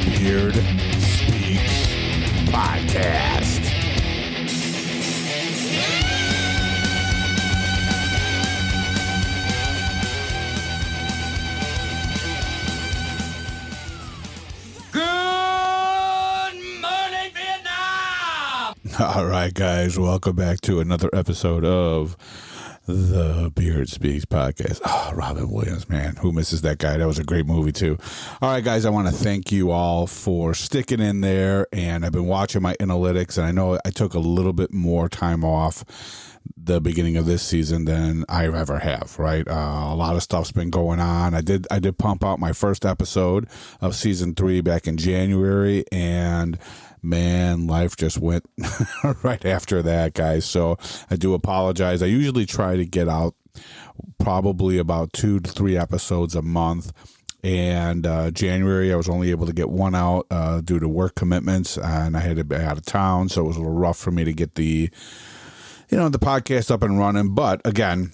Beard Speaks Podcast. All right, guys, welcome back to another episode of the Beard Speaks Podcast. Oh, Robin Williams, man, who misses that guy? That was a great movie, too. All right, guys, I want to thank you all for sticking in there, and I've been watching my analytics, and I know I took a little bit more time off the beginning of this season than I ever have, right? A lot of stuff's been going on. I did pump out my first episode of season 3 back in January, and man, life just went right after that, guys. So I do apologize. I usually try to get out probably about 2 to 3 episodes a month. And January, I was only able to get one out due to work commitments, and I had to be out of town, so it was a little rough for me to get the podcast up and running. But again,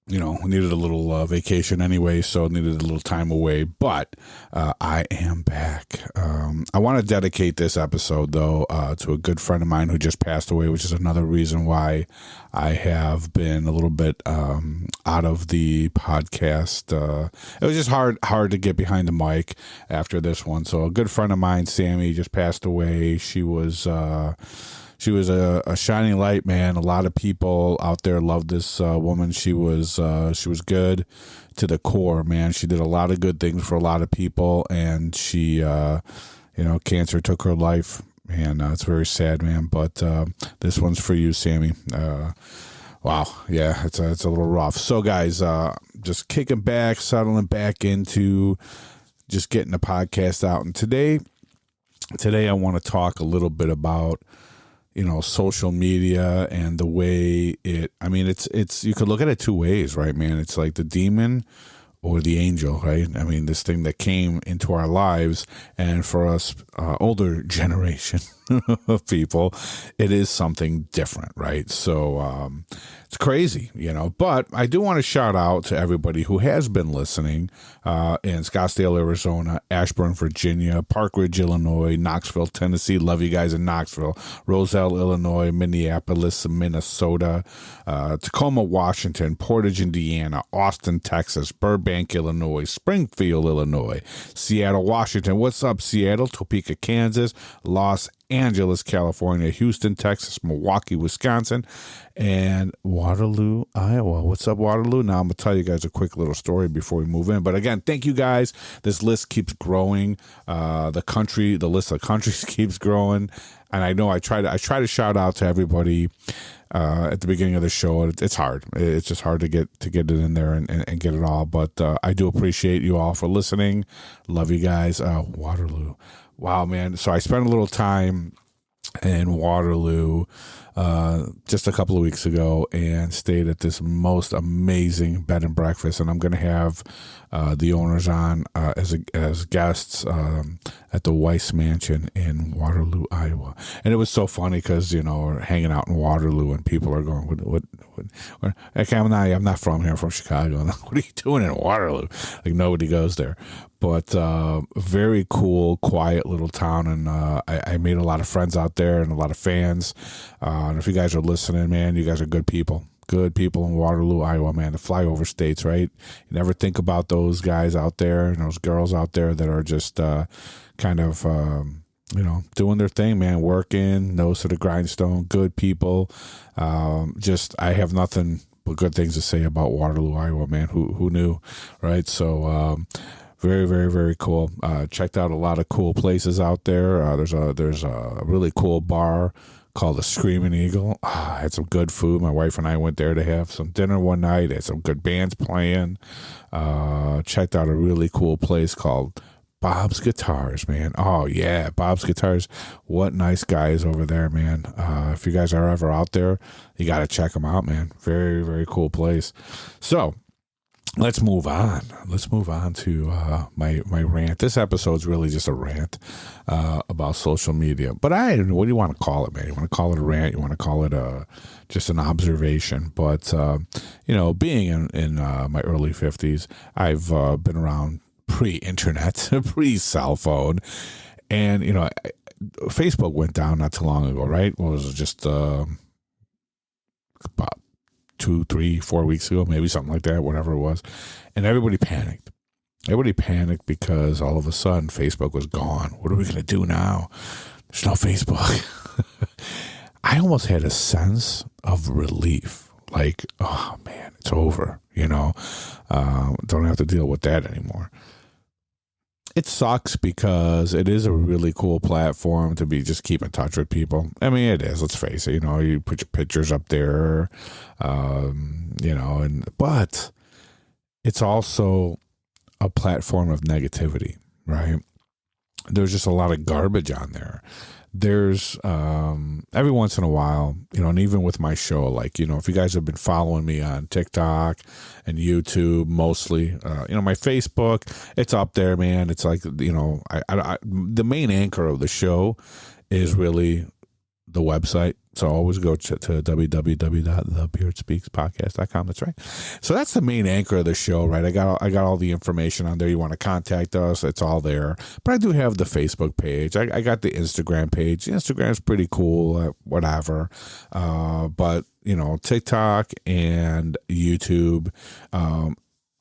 we needed a little vacation anyway, so needed a little time away. But I am back. I want to dedicate this episode, though, to a good friend of mine who just passed away, which is another reason why I have been a little bit out of the podcast. It was just hard to get behind the mic after this one. So a good friend of mine, Sammy, just passed away. She was a shining light, man. A lot of people out there love this woman. She was good to the core, man. She did a lot of good things for a lot of people, and she, cancer took her life, and it's very sad, man. But this one's for you, Sammy. Wow, yeah, it's a little rough. So, guys, just kicking back, settling back into just getting the podcast out, and today I want to talk a little bit about social media and the way it's you could look at it 2 ways, right, man? It's like the demon or the angel, right? I mean, this thing that came into our lives, and for us older generation of people, it is something different, right? So it's crazy, but I do want to shout out to everybody who has been listening in Scottsdale, Arizona, Ashburn, Virginia, Park Ridge, Illinois, Knoxville, Tennessee. Love you guys in Knoxville. Roselle, Illinois, Minneapolis, Minnesota, Tacoma, Washington, Portage, Indiana, Austin, Texas, Burbank, Illinois, Springfield, Illinois, Seattle, Washington. What's up, Seattle? Topeka, Kansas, Los Angeles, California, Houston, Texas, Milwaukee, Wisconsin, and Waterloo, Iowa. What's up, Waterloo? Now I'm going to tell you guys a quick little story before we move in. But again, thank you guys. This list keeps growing. The list of countries keeps growing. And I know I try to shout out to everybody at the beginning of the show. It's hard. It's just hard to get it in there and get it all. But I do appreciate you all for listening. Love you guys. Waterloo. Wow, man. So I spent a little time in Waterloo just a couple of weeks ago and stayed at this most amazing bed and breakfast. And I'm going to have the owners on as guests at the Weiss Mansion in Waterloo, Iowa. And it was so funny because, we're hanging out in Waterloo and people are going, what okay, I'm not from here. I'm from Chicago. What are you doing in Waterloo? Like, nobody goes there. But very cool, quiet little town, and I made a lot of friends out there and a lot of fans. And if you guys are listening, man, you guys are good people. Good people in Waterloo, Iowa, man. The flyover states, right? You never think about those guys out there and those girls out there that are just kind of, doing their thing, man, working, nose to the grindstone, good people. I have nothing but good things to say about Waterloo, Iowa, man. Who knew, right? So, very, very, very cool. Checked out a lot of cool places out there. There's a really cool bar called the Screaming Eagle. I had some good food. My wife and I went there to have some dinner one night. Had some good bands playing. Checked out a really cool place called Bob's Guitars, man. Oh, yeah, Bob's Guitars. What nice guys over there, man. If you guys are ever out there, you got to check them out, man. Very, very cool place. So, let's move on. Let's move on to my rant. This episode's really just a rant about social media. But what do you want to call it, man? You want to call it a rant? You want to call it just an observation? But, being in my early 50s, I've been around pre-internet, pre-cell phone. And, Facebook went down not too long ago, right? What was it, just about 2, 3, 4 weeks ago, maybe something like that, whatever it was. And everybody panicked. Everybody panicked because all of a sudden Facebook was gone. What are we going to do now? There's no Facebook. I almost had a sense of relief. Like, oh man, it's over. Don't have to deal with that anymore. It sucks because it is a really cool platform to just keep in touch with people. I mean, it is. Let's face it. You put your pictures up there, but it's also a platform of negativity, right? There's just a lot of garbage on there. There's every once in a while, and even with my show, like, if you guys have been following me on TikTok and YouTube, mostly, my Facebook, it's up there, man. It's like, the main anchor of the show is really the website. So always go to www.thebeardspeakspodcast.com. That's right. So that's the main anchor of the show, right? I got all the information on there. You want to contact us, it's all there. But I do have the Facebook page. I got the Instagram page. Instagram's pretty cool, whatever. But TikTok and YouTube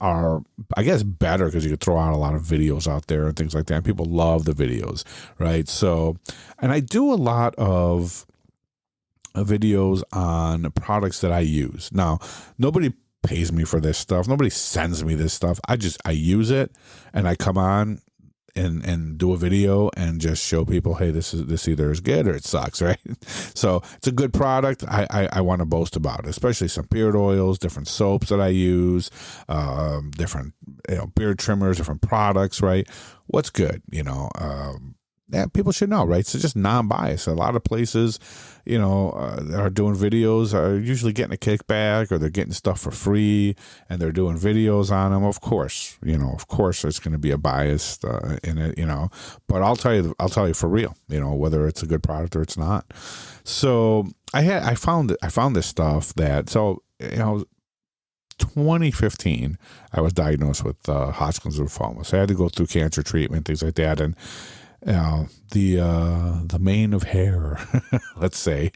are, I guess, better because you can throw out a lot of videos out there and things like that. And people love the videos, right? So, and I do a lot of videos on products that I use. Now, nobody pays me for this stuff. Nobody sends me this stuff. I use it, and I come on and do a video and just show people, hey, this either is good or it sucks, right? So it's a good product. I want to boast about it, especially some beard oils, different soaps that I use, different beard trimmers, different products, right? What's good, that people should know, right? So just non-biased. A lot of places, that are doing videos are usually getting a kickback, or they're getting stuff for free, and they're doing videos on them. Of course, there's going to be a bias in it, But I'll tell you for real, whether it's a good product or it's not. So I found this stuff that 2015, I was diagnosed with Hodgkin's lymphoma, so I had to go through cancer treatment, things like that, and the mane of hair, let's say,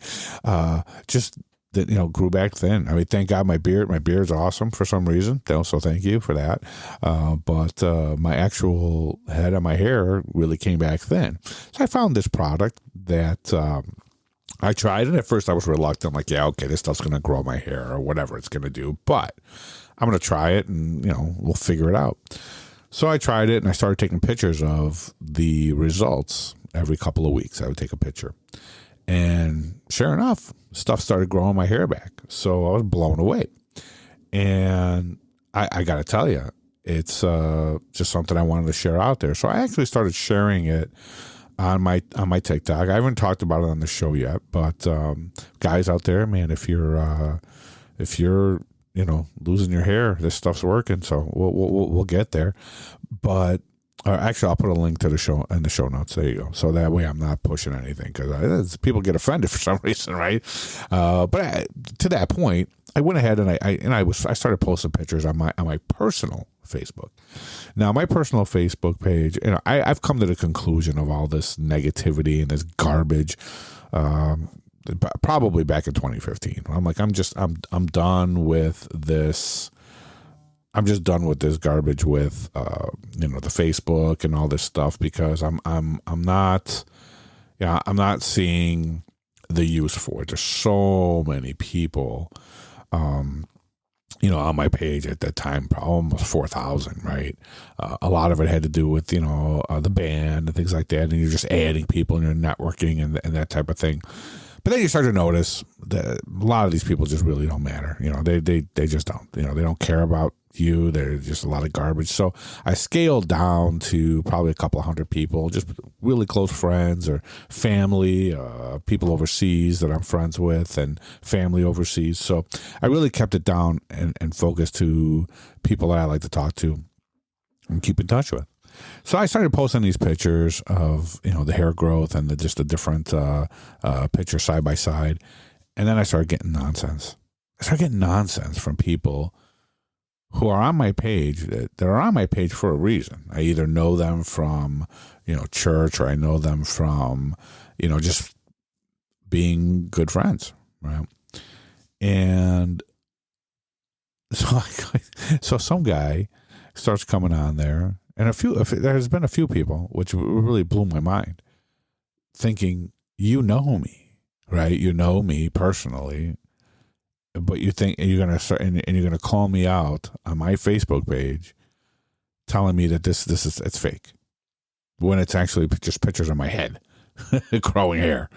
just that grew back thin. I mean, thank God my beard's awesome for some reason. So thank you for that. But my actual head of my hair really came back thin. So I found this product that I tried it. At first I was reluctant, like, yeah, okay, this stuff's gonna grow my hair or whatever it's gonna do, but I'm gonna try it and we'll figure it out. So I tried it, and I started taking pictures of the results every couple of weeks. I would take a picture. And sure enough, stuff started growing my hair back. So I was blown away. And I got to tell you, it's just something I wanted to share out there. So I actually started sharing it on my TikTok. I haven't talked about it on the show yet, but guys out there, man, if you're losing your hair, this stuff's working. So we'll get there. But actually, I'll put a link to the show in the show notes. There you go. So that way I'm not pushing anything, because people get offended for some reason, right? But to that point, I went ahead and I started posting pictures on my personal Facebook. Now, my personal Facebook page, I've come to the conclusion of all this negativity and this garbage. Probably back in 2015. I'm like, I'm done with this. I'm just done with this garbage with the Facebook and all this stuff, because I'm not seeing the use for it. There's so many people on my page at that time, almost 4,000, right? A lot of it had to do with the band and things like that, and you're just adding people and you're networking and that type of thing. But then you start to notice that a lot of these people just really don't matter. They just don't. They don't care about you. They're just a lot of garbage. So I scaled down to probably a couple of hundred people, just really close friends or family, people overseas that I'm friends with, and family overseas. So I really kept it down and focused to people that I like to talk to and keep in touch with. So I started posting these pictures of, the hair growth and just the different pictures side by side. And then I started getting nonsense. I started getting nonsense from people who are on my page that are on my page for a reason. I either know them from, church, or I know them from, just being good friends, right? And so, so some guy starts coming on there, and there's been a few people, which really blew my mind, thinking, you know me, right? You know me personally, but you think you're gonna start and you're gonna call me out on my Facebook page, telling me that it's fake, when it's actually just pictures of my head, growing hair.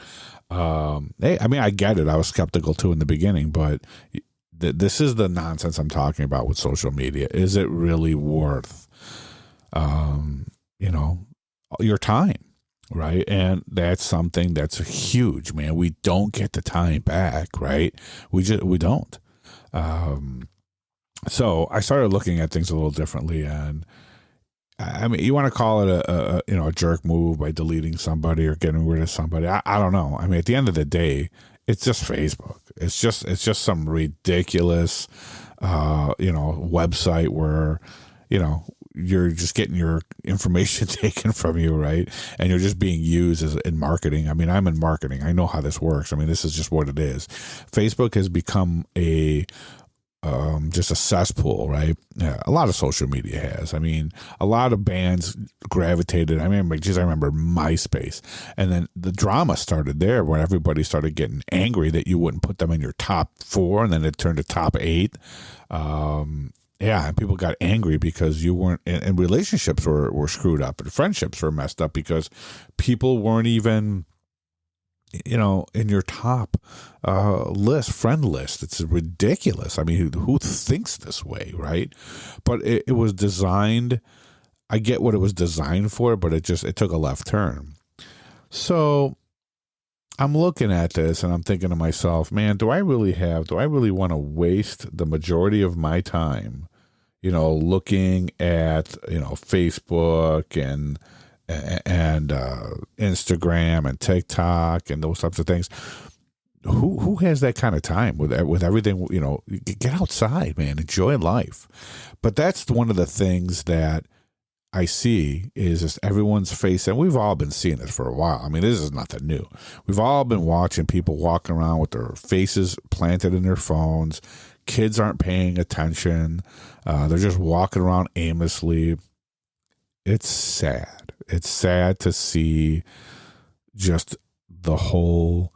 Hey, I mean, I get it. I was skeptical too in the beginning, but this is the nonsense I'm talking about with social media. Is it really worth, your time? Right. And that's something that's huge, man. We don't get the time back. Right. We don't. So I started looking at things a little differently. And I mean, you want to call it a jerk move by deleting somebody or getting rid of somebody. I don't know. I mean, at the end of the day, it's just Facebook. It's just some ridiculous, website where, you're just getting your information taken from you, right? And you're just being used in marketing. I mean, I'm in marketing. I know how this works. I mean, this is just what it is. Facebook has become just a cesspool, right? Yeah, a lot of social media has. I mean, a lot of bands gravitated. I remember MySpace. And then the drama started there when everybody started getting angry that you wouldn't put them in your top 4, and then it turned to top 8. And people got angry because you weren't, and relationships were screwed up, and friendships were messed up because people weren't even, in your top friend list. It's ridiculous. I mean, who thinks this way, right? But it was designed. I get what it was designed for, but it took a left turn. So I'm looking at this and I'm thinking to myself, man, do I really want to waste the majority of my time, looking at, Facebook and Instagram and TikTok and those types of things? Who has that kind of time with everything? Get outside, man, enjoy life. But that's one of the things that I see is just everyone's face, and we've all been seeing this for a while. I mean, this is nothing new. We've all been watching people walking around with their faces planted in their phones. Kids aren't paying attention. They're just walking around aimlessly. It's sad. It's sad to see just the whole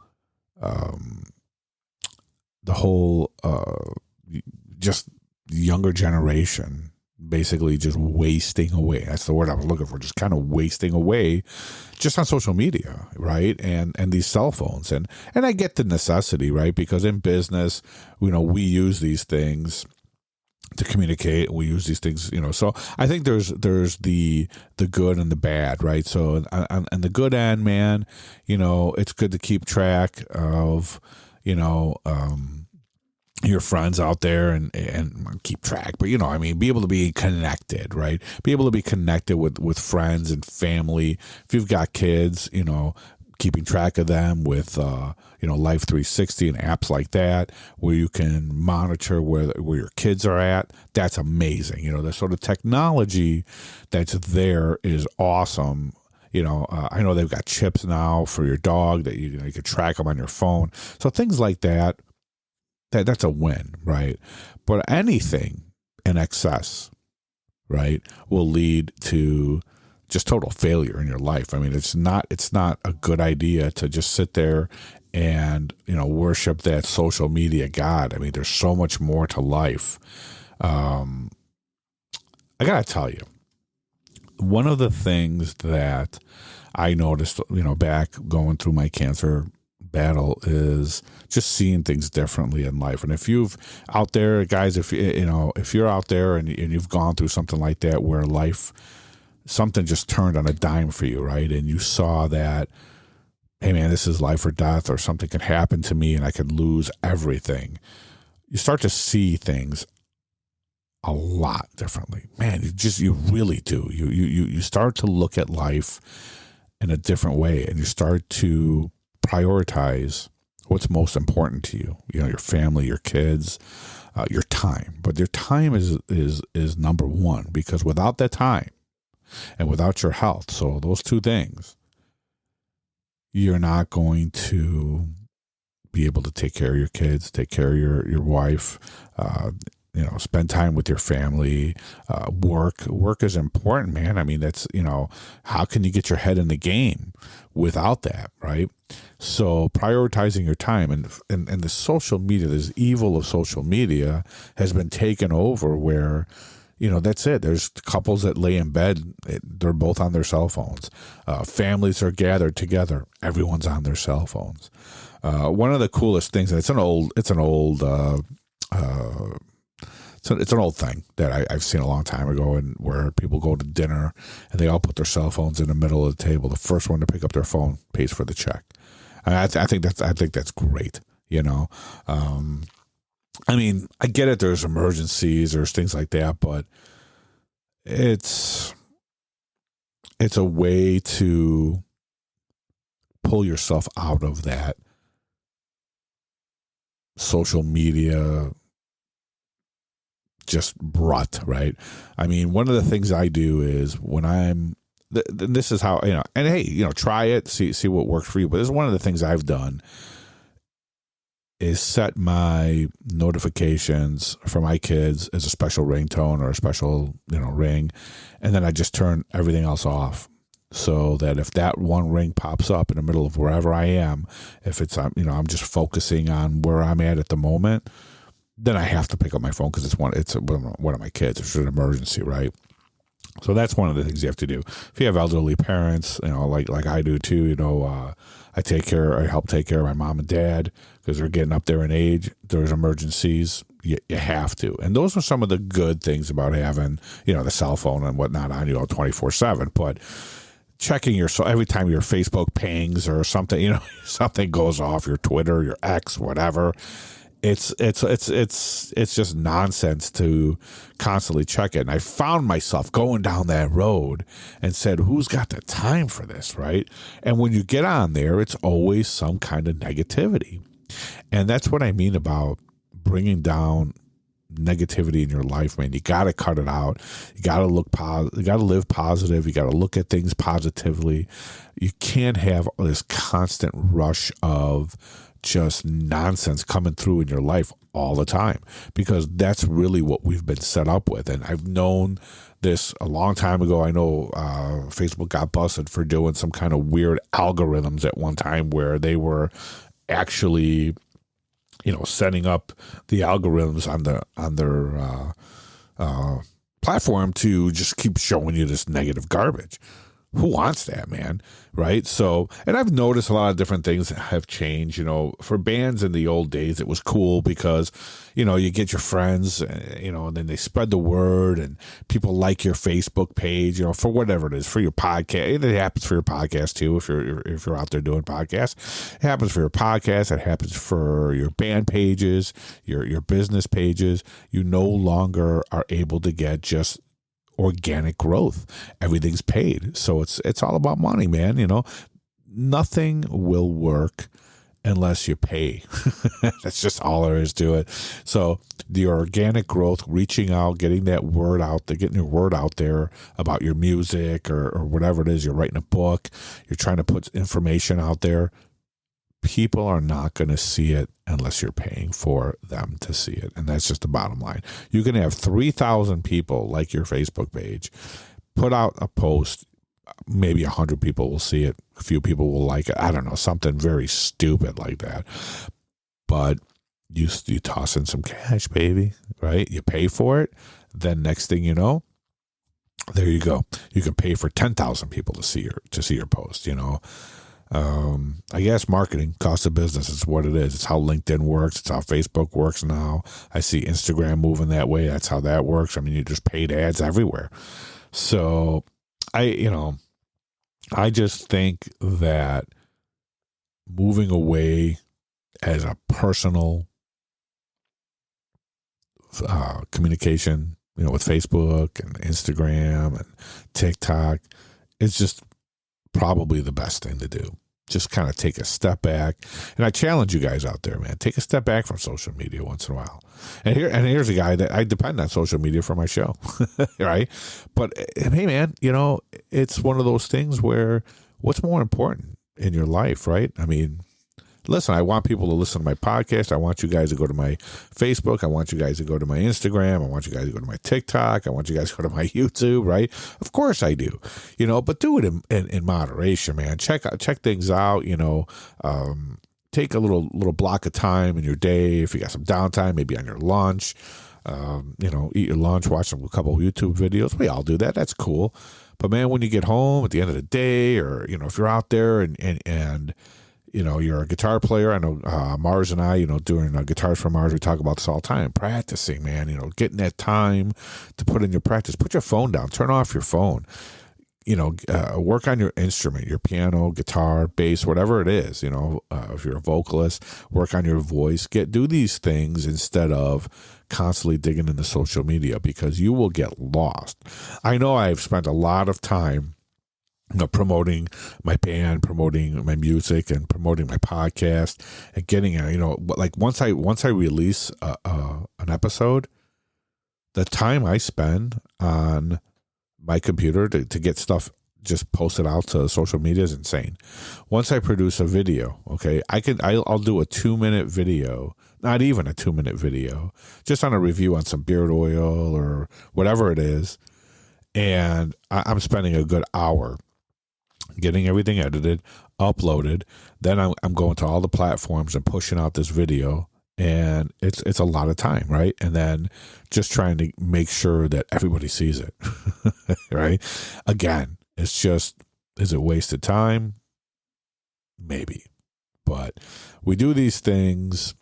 just younger generation basically just wasting away. That's the word I was looking for. Just kind of wasting away just on social media, right? And these cell phones. And I get the necessity, right? Because in business, we use these things to communicate. We use these things, so I think there's the good and the bad, right? So and the good end, man, it's good to keep track of, your friends out there and keep track, but be able to be connected, right? Be able to be connected with friends and family. If you've got kids, keeping track of them with Life 360 and apps like that, where you can monitor where your kids are at. That's amazing. The sort of technology that's there is awesome. I know they've got chips now for your dog that you can track them on your phone. So things like that. That's a win, right? But anything in excess, right, will lead to just total failure in your life. I mean, it's not a good idea to just sit there and, worship that social media god. I mean, there's so much more to life. I got to tell you, one of the things that I noticed, back going through my cancer battle is just seeing things differently in life. And if you've out there, guys, if you're out there and you've gone through something like that where something just turned on a dime for you, right? And you saw that, hey man, this is life or death, or something could happen to me and I could lose everything. You start to see things a lot differently, man. You really do. You start to look at life in a different way, and you start to prioritize What's most important to you? Your family, your kids, your time. But your time is number one, because without that time and without your health, so those two things, you're not going to be able to take care of your kids, take care of your wife, spend time with your family. Work is important, man. I mean, that's, how can you get your head in the game without that, right? So prioritizing your time and the social media, this evil of social media has been taken over where, that's it. There's couples that lay in bed. They're both on their cell phones. Families are gathered together. Everyone's on their cell phones. One of the coolest things, and it's an old thing that I've seen a long time ago, and where people go to dinner and they all put their cell phones in the middle of the table. The first one to pick up their phone pays for the check. I think that's great. I mean, I get it. There's emergencies, there's things like that, but it's a way to pull yourself out of that social media just rut, right? I mean, one of the things I do is when this is how, and hey, try it, see what works for you. But this is one of the things I've done is set my notifications for my kids as a special ringtone or a special, ring. And then I just turn everything else off, so that if that one ring pops up in the middle of wherever I am, if it's, I'm just focusing on where I'm at the moment, then I have to pick up my phone because it's one of my kids. It's an emergency, right? So that's one of the things you have to do. If you have elderly parents, like I do too, I help take care of my mom and dad because they're getting up there in age. There's emergencies. You have to. And those are some of the good things about having, the cell phone and whatnot on you 24/7. But checking every time your Facebook pings or something, something goes off, your Twitter, your X, whatever. It's just nonsense to constantly check it. And I found myself going down that road and said, who's got the time for this, right? And when you get on there, it's always some kind of negativity. And that's what I mean about bringing down negativity in your life, man. You got to cut it out. You got to you got to live positive. You got to look at things positively. You can't have this constant rush of just nonsense coming through in your life all the time, because that's really what we've been set up with. And I've known this a long time ago. I know Facebook got busted for doing some kind of weird algorithms at one time where they were actually, setting up the algorithms on their platform to just keep showing you this negative garbage. Who wants that, man? Right? So, and I've noticed a lot of different things have changed. For bands in the old days, it was cool because, you get your friends, and then they spread the word and people like your Facebook page, for whatever it is, for your podcast. It happens for your podcast too. If you're out there doing podcasts, it happens for your podcast. It happens for your band pages, your business pages. You no longer are able to get just organic growth. Everything's paid. So it's all about money, man. Nothing will work unless you pay. That's just all there is to it. So the organic growth, reaching out, getting that word out there, getting your word out there about your music or whatever it is, you're writing a book, you're trying to put information out there. People are not going to see it unless you're paying for them to see it. And that's just the bottom line. You can have 3,000 people like your Facebook page, put out a post, maybe 100 people will see it, a few people will like it. I don't know, something very stupid like that. But you toss in some cash, baby, right? You pay for it. Then next thing you know, there you go. You can pay for 10,000 people to see your post, I guess marketing, cost of business is what it is. It's how LinkedIn works. It's how Facebook works now. I see Instagram moving that way. That's how that works. I mean, you just paid ads everywhere. So I just think that moving away as a personal communication, with Facebook and Instagram and TikTok, it's just probably the best thing to do. just kind of take a step back. And I challenge you guys out there, man, take a step back from social media once in a while. And here's a guy that I depend on social media for my show, right? But hey, man, it's one of those things where what's more important in your life, right? I mean, listen, I want people to listen to my podcast. I want you guys to go to my Facebook. I want you guys to go to my Instagram. I want you guys to go to my TikTok. I want you guys to go to my YouTube, right? Of course I do, but do it in moderation, man. Check things out, take a little block of time in your day. If you got some downtime, maybe on your lunch, eat your lunch, watch a couple of YouTube videos. We all do that. That's cool. But man, when you get home at the end of the day, or, if you're out there and you're a guitar player. I know Mars and I, doing Guitars for Mars, we talk about this all the time. Practicing, man, getting that time to put in your practice. Put your phone down. Turn off your phone. Work on your instrument, your piano, guitar, bass, whatever it is. If you're a vocalist, work on your voice. Do these things instead of constantly digging into social media, because you will get lost. I know I've spent a lot of time promoting my band, promoting my music, and promoting my podcast, and getting like once I release an episode, the time I spend on my computer to get stuff just posted out to social media is insane. Once I produce a video, okay, I'll do a 2-minute video, not even a 2-minute video, just on a review on some beard oil or whatever it is, and I'm spending a good hour getting everything edited, uploaded. Then I'm going to all the platforms and pushing out this video, and it's a lot of time, right? And then just trying to make sure that everybody sees it, right? Again, it's just, is it wasted time? Maybe. But we do these things,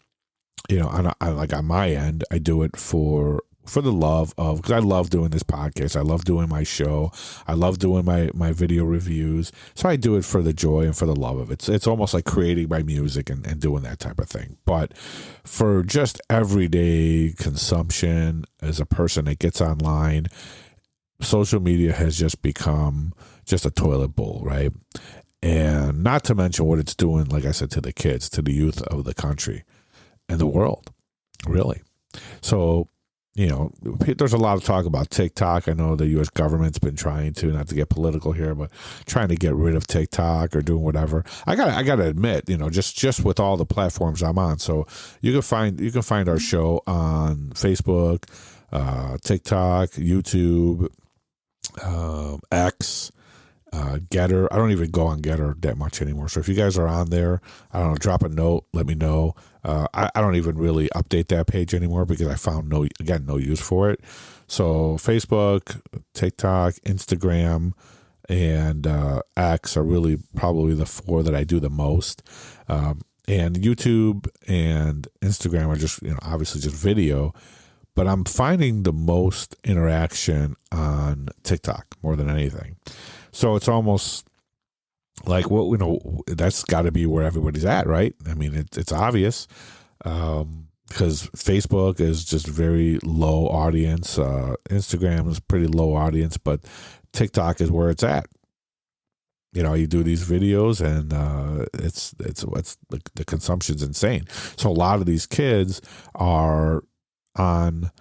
on my end, I do it for the love of, because I love doing this podcast. I love doing my show. I love doing my video reviews. So I do it for the joy and for the love of it. It's almost like creating my music and doing that type of thing. But for just everyday consumption, as a person that gets online, social media has just become just a toilet bowl, right? And not to mention what it's doing, like I said, to the kids, to the youth of the country and the world, really. So, there's a lot of talk about TikTok. I know the U.S. government's been trying to, not to get political here, but trying to get rid of TikTok or doing whatever. I gotta admit, just with all the platforms I'm on. So you can find our show on Facebook, TikTok, YouTube, X, Getter. I don't even go on Getter that much anymore. So if you guys are on there, I don't know, drop a note, let me know. I don't even really update that page anymore because I found no use for it. So Facebook, TikTok, Instagram, and X are really probably the 4 that I do the most. And YouTube and Instagram are just, obviously just video. But I'm finding the most interaction on TikTok more than anything. So it's almost like, that's got to be where everybody's at, right? I mean, it's obvious, because Facebook is just very low audience. Instagram is pretty low audience, but TikTok is where it's at. You do these videos, and it's the consumption's insane. So a lot of these kids are on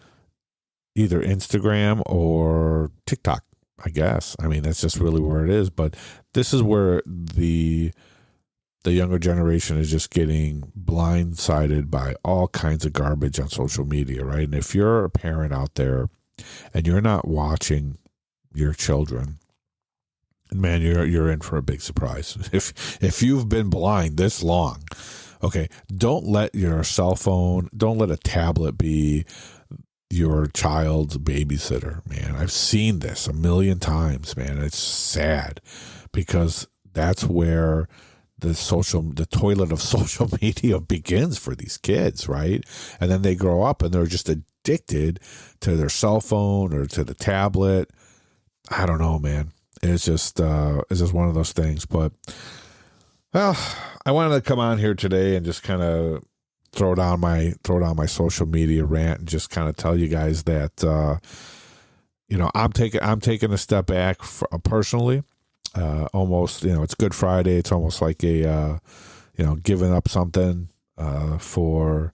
either Instagram or TikTok, I guess. I mean, that's just really where it is. But this is where the younger generation is just getting blindsided by all kinds of garbage on social media, right? And if you're a parent out there and you're not watching your children, man, you're in for a big surprise. If you've been blind this long, okay, don't let your cell phone, don't let a tablet be your child's babysitter, man. I've seen this a million times, man. It's sad because that's where the toilet of social media begins for these kids, right? And then they grow up and they're just addicted to their cell phone or to the tablet. I don't know, man. It's just one of those things. But, well, I wanted to come on here today and just kind of throw down my social media rant and just kind of tell you guys that I'm taking a step back personally. almost, it's Good Friday. It's almost like a, giving up something for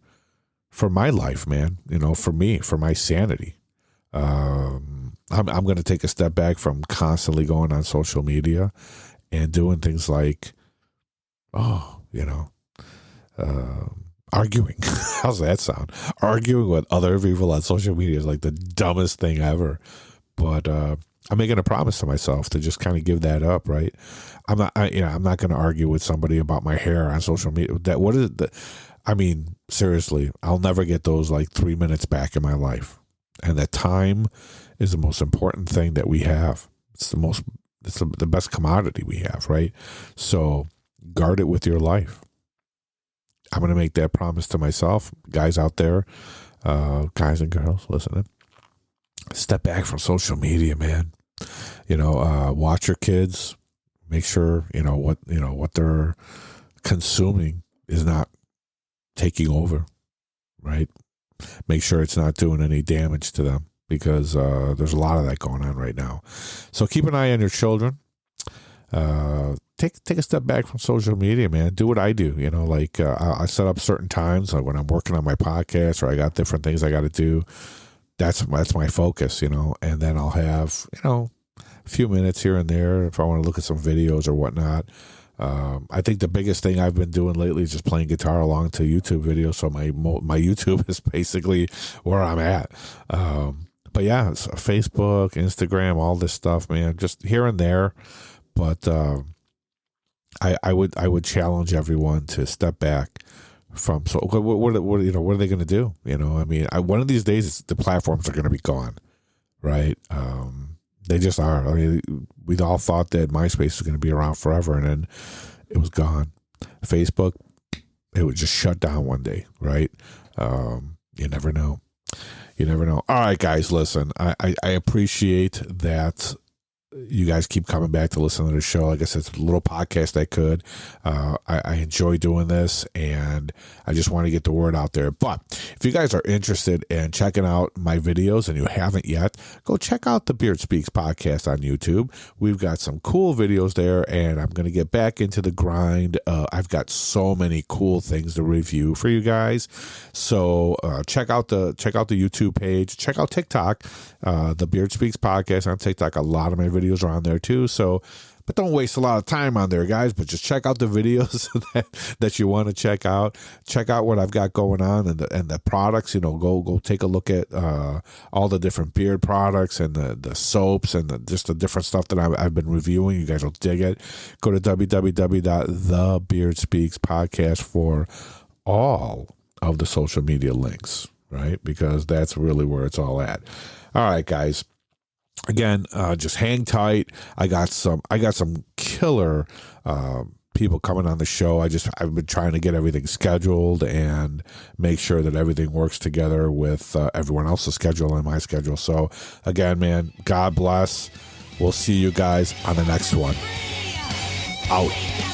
my life, man. For me, for my sanity. I'm going to take a step back from constantly going on social media and doing things like, arguing. How's that sound? Arguing with other people on social media is like the dumbest thing ever. But I'm making a promise to myself to just kind of give that up, right? I'm not going to argue with somebody about my hair on social media. Seriously, I'll never get those like 3 minutes back in my life. And that time is the most important thing that we have. It's the best commodity we have, right? So guard it with your life. I'm going to make that promise to myself. Guys out there, guys and girls listening, step back from social media, man. Watch your kids. Make sure, what they're consuming is not taking over, right? Make sure it's not doing any damage to them, because there's a lot of that going on right now. So keep an eye on your children. Take a step back from social media, man. Do what I do. I set up certain times, like when I'm working on my podcast or I got different things I got to do. That's my focus, and then I'll have, a few minutes here and there if I want to look at some videos or whatnot. I think the biggest thing I've been doing lately is just playing guitar along to YouTube videos. So my YouTube is basically where I'm at. But yeah, it's Facebook, Instagram, all this stuff, man, just here and there. But I would challenge everyone to step back from. So what are they going to do? One of these days the platforms are going to be gone, right? They just are. We all thought that MySpace was going to be around forever, and then it was gone. Facebook, it would just shut down one day, right? You never know. All right, guys, listen. I appreciate that you guys keep coming back to listen to the show. Like I said, it's a little podcast I could. I enjoy doing this, and I just want to get the word out there. But if you guys are interested in checking out my videos and you haven't yet, go check out the Beard Speaks podcast on YouTube. We've got some cool videos there, and I'm going to get back into the grind. I've got so many cool things to review for you guys. So check out the YouTube page. Check out TikTok, the Beard Speaks podcast on TikTok. A lot of my videos are on there too. So, but don't waste a lot of time on there, guys. But just check out the videos that you want to check out. Check out what I've got going on and the products. Go take a look at all the different beard products and the soaps and just the different stuff that I've been reviewing. You guys will dig it. Go to www.thebeardspeakspodcast for all of the social media links, right? Because that's really where it's all at. All right, guys. Again, just hang tight. I got some killer people coming on the show. I've been trying to get everything scheduled and make sure that everything works together with everyone else's schedule and my schedule. So again, man, God bless. We'll see you guys on the next one. Out.